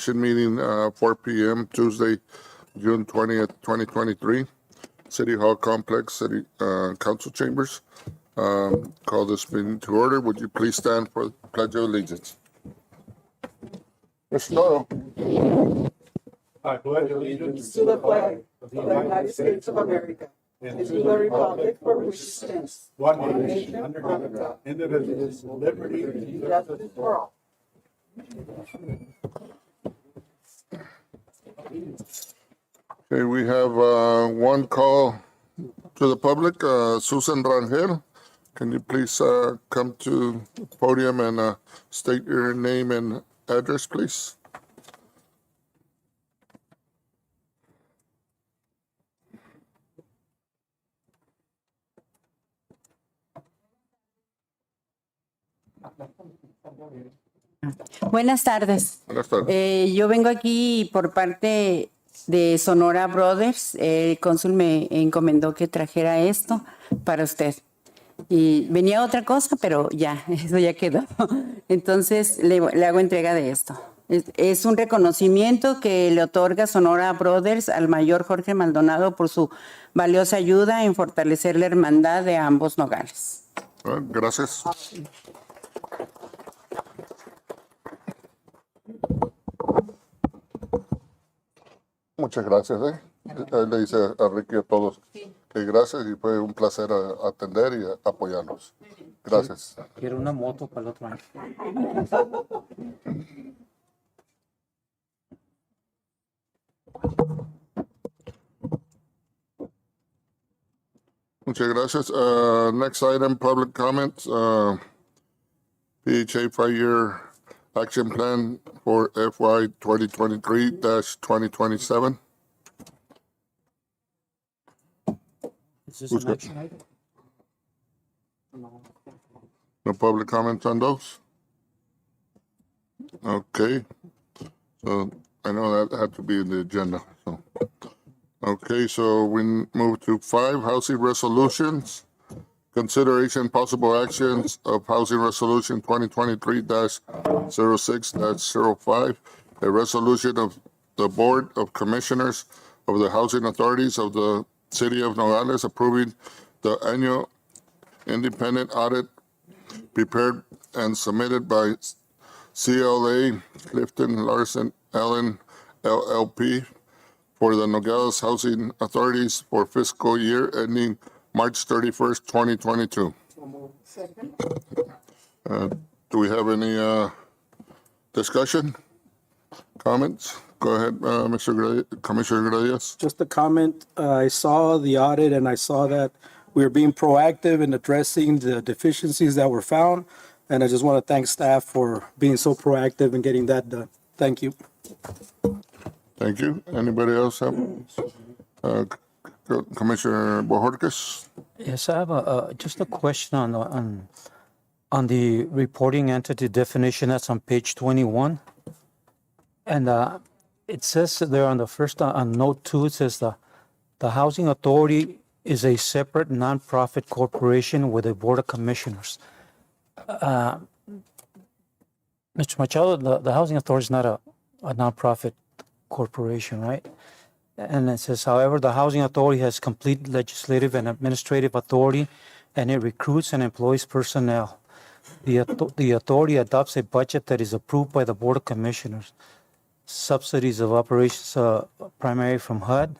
Commission meeting, 4 p.m. Tuesday, June 20th, 2023. City Hall Complex, City Council Chambers. Call this meeting to order. Would you please stand for the Pledge of Allegiance? Mr. Toro. I pledge allegiance to the flag of the United States of America and to the republic for which it stands, one nation, under God, indivisible, with liberty and justice for all. Okay, we have one call to the public. Susan Rangel, can you please come to the podium and state your name and address, please? Buenas tardes. Buenas tardes. Yo vengo aquí por parte de Sonora Brothers. El cónsul me encomendó que trajera esto para usted. Y venía otra cosa, pero ya, eso ya quedó. Entonces le hago entrega de esto. Es un reconocimiento que le otorga Sonora Brothers al mayor Jorge Maldonado por su valiosa ayuda en fortalecer la hermandad de ambos Nogales. Gracias. Muchas gracias. Le dice a Ricky y a todos que gracias y fue un placer atender y apoyarnos. Gracias. Quiero una moto para el otro año. Muchas gracias. Next item, public comments. PHA 5-year action plan for FY 2023-2027. Is this Who's an got- action item? No public comments on those? Okay. So I know that had to be in the agenda. So. Okay, so we move to 5, housing resolutions. Consideration possible actions of Housing Resolution 2023-06-05, a resolution of the Board of Commissioners of the Housing Authorities of the City of Nogales approving the annual independent audit prepared and submitted by CLA Clifton Larson Allen LLP for the Nogales Housing Authorities for fiscal year ending March 31st, 2022. Do we have any discussion, comments? Go ahead, Commissioner Gradius. Just a comment. I saw the audit and I saw that we were being proactive in addressing the deficiencies that were found. And I just want to thank staff for being so proactive and getting that done. Thank you. Thank you. Anybody else have? Commissioner Bojorquez? Yes, I have just a question on the reporting entity definition. That's on page 21. And it says there on the first, on note 2, it says the Housing Authority is a separate nonprofit corporation with a board of commissioners. Mr. Machado, the Housing Authority is not a nonprofit corporation, right? And it says, however, the Housing Authority has complete legislative and administrative authority, and it recruits and employs personnel. The authority adopts a budget that is approved by the Board of Commissioners. Subsidies of operations primarily from HUD.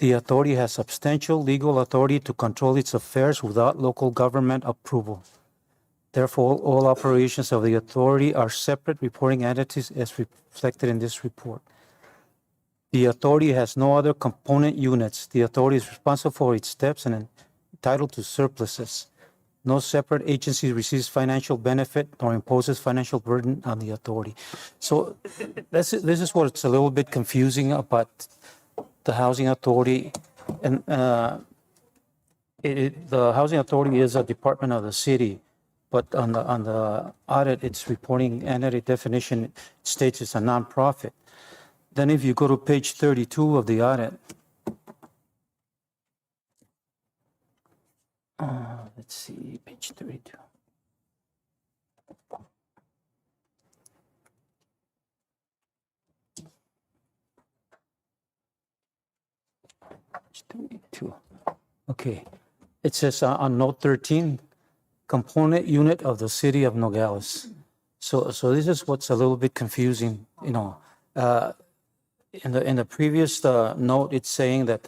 The authority has substantial legal authority to control its affairs without local government approval. Therefore, all operations of the authority are separate reporting entities as reflected in this report. The authority has no other component units. The authority is responsible for its steps and entitled to surpluses. No separate agency receives financial benefit nor imposes financial burden on the authority. So this is what's a little bit confusing about the Housing Authority. And the Housing Authority is a department of the city, but on the audit, its reporting entity definition states it's a nonprofit. Then if you go to page 32 of the audit, let's see, page 32. page 32. Okay. It says on note 13, component unit of the city of Nogales. So this is what's a little bit confusing, you know. In the previous note, it's saying that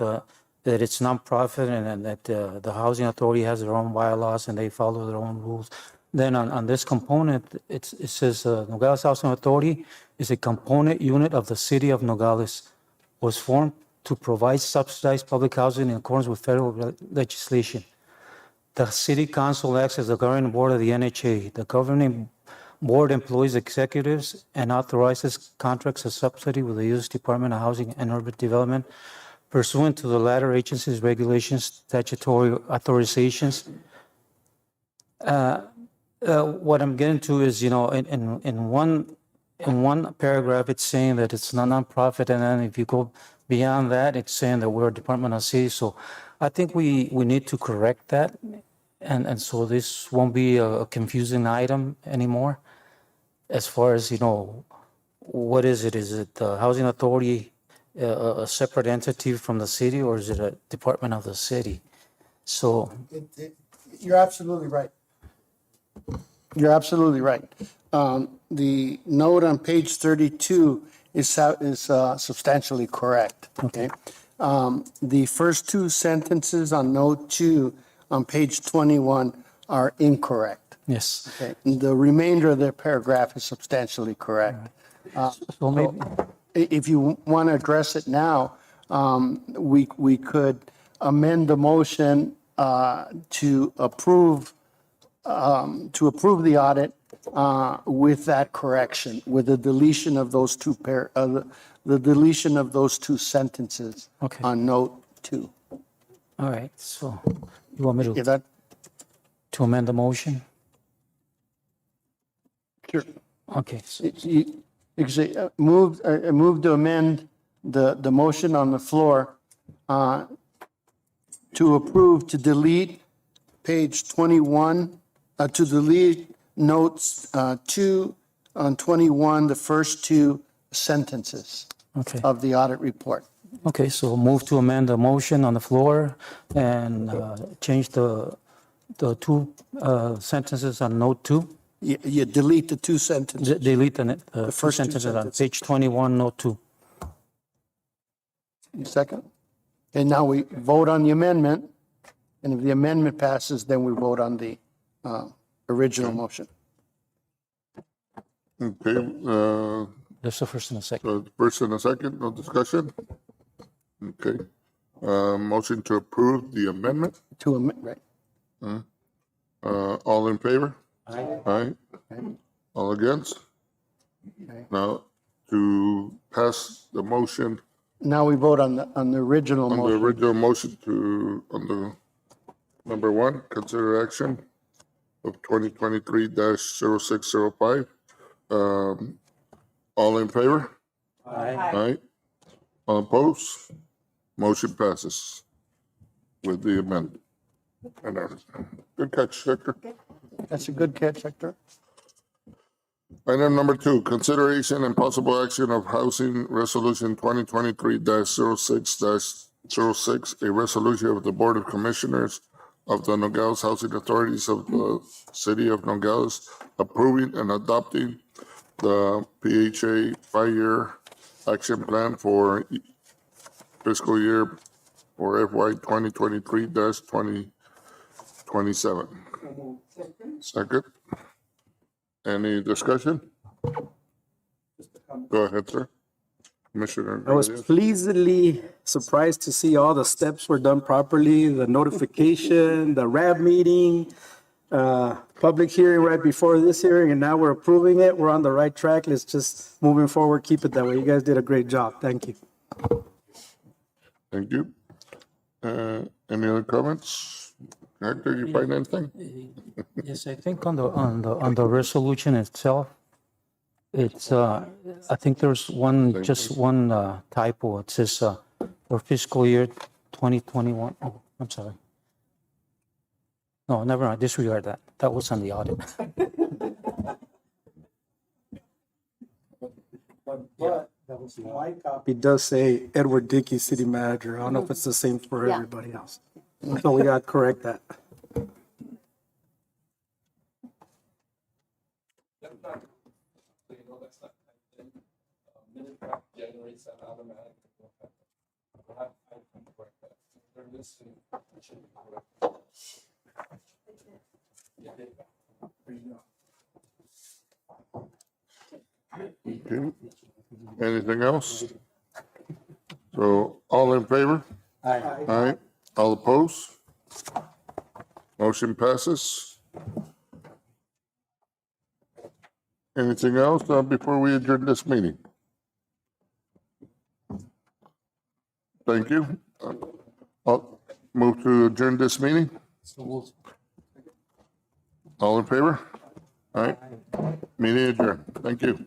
that it's nonprofit and that the housing authority has their own bylaws and they follow their own rules. Then on this component, it says Nogales Housing Authority is a component unit of the city of Nogales, was formed to provide subsidized public housing in accordance with federal legislation. The city council acts as the governing board of the NHA. The governing board employs executives and authorizes contracts of subsidy with the U.S. Department of Housing and Urban Development pursuant to the latter agency's regulations, statutory authorizations. What I'm getting to is, you know, in one paragraph, it's saying that it's not nonprofit, and then if you go beyond that, it's saying that we're a Department of City. So I think we need to correct that, and so this won't be a confusing item anymore. As far as, you know, what is it? Is it the Housing Authority, a separate entity from the city, or is it a department of the city? So You're absolutely right. You're absolutely right. The note on page 32 is substantially correct, okay? The first two sentences on note 2 on page 21 are incorrect. yes. Okay, the remainder of the paragraph is substantially correct. So maybe, If you want to address it now, we could amend the motion to approve the audit with that correction, with the deletion of those the deletion of those two sentences Okay. on note 2. all right. So you want me Is to that amend the motion? sure? Okay. So, You can say, move to amend the motion on the floor to approve to delete page 21, to delete notes 2 on 21, the first two sentences okay. of the audit report. Okay. So move to amend the motion on the floor and change the two sentences on note 2. You delete the two sentences. Delete the first two two sentences on sentences. page 21, note 2. Second? And now we vote on the amendment, and if the amendment passes, then we vote on the original motion. Okay, There's a first and a second. so first and a second, no discussion? Okay, motion to approve the amendment, To amend, right? all in favor? Aye. All against? Okay. Now, to pass the motion, Now we vote on the original on the motion. original motion on the number 1, consider action of 2023-0605. All in favor? Aye. All opposed? Motion passes with the amendment. And good catch, Hector. That's a good catch, Hector. Item number 2, consideration and possible action of Housing Resolution 2023-06-06, a resolution of the Board of Commissioners of the Nogales Housing Authorities of the City of Nogales approving and adopting the PHA 5-year action plan for fiscal year for FY 2023-2027. Second. Any discussion? Go ahead, sir. Commissioner. I was Rodriguez. pleasantly surprised to see all the steps were done properly, the notification, the RAB meeting, public hearing right before this hearing, and now we're approving it. We're on the right track. Let's just moving forward, keep it that way. You guys did a great job. Thank you. Thank you. Any other comments? Hector, you find anything? Yes, I think on the resolution itself, it's I think there's one typo. It says for fiscal year 2021. Oh, I'm sorry. No, never mind. Disregard that. That was on the audit. But My copy does say Edward Dickey, city manager. I don't know if it's the same for Yeah. everybody else. So we got to correct that. Okay. Anything else? So all in favor? Aye. Aye. All opposed? Motion passes. Anything else before we adjourn this meeting? Thank you. I'll move to adjourn this meeting. All in favor? All right. Meeting adjourned. Thank you.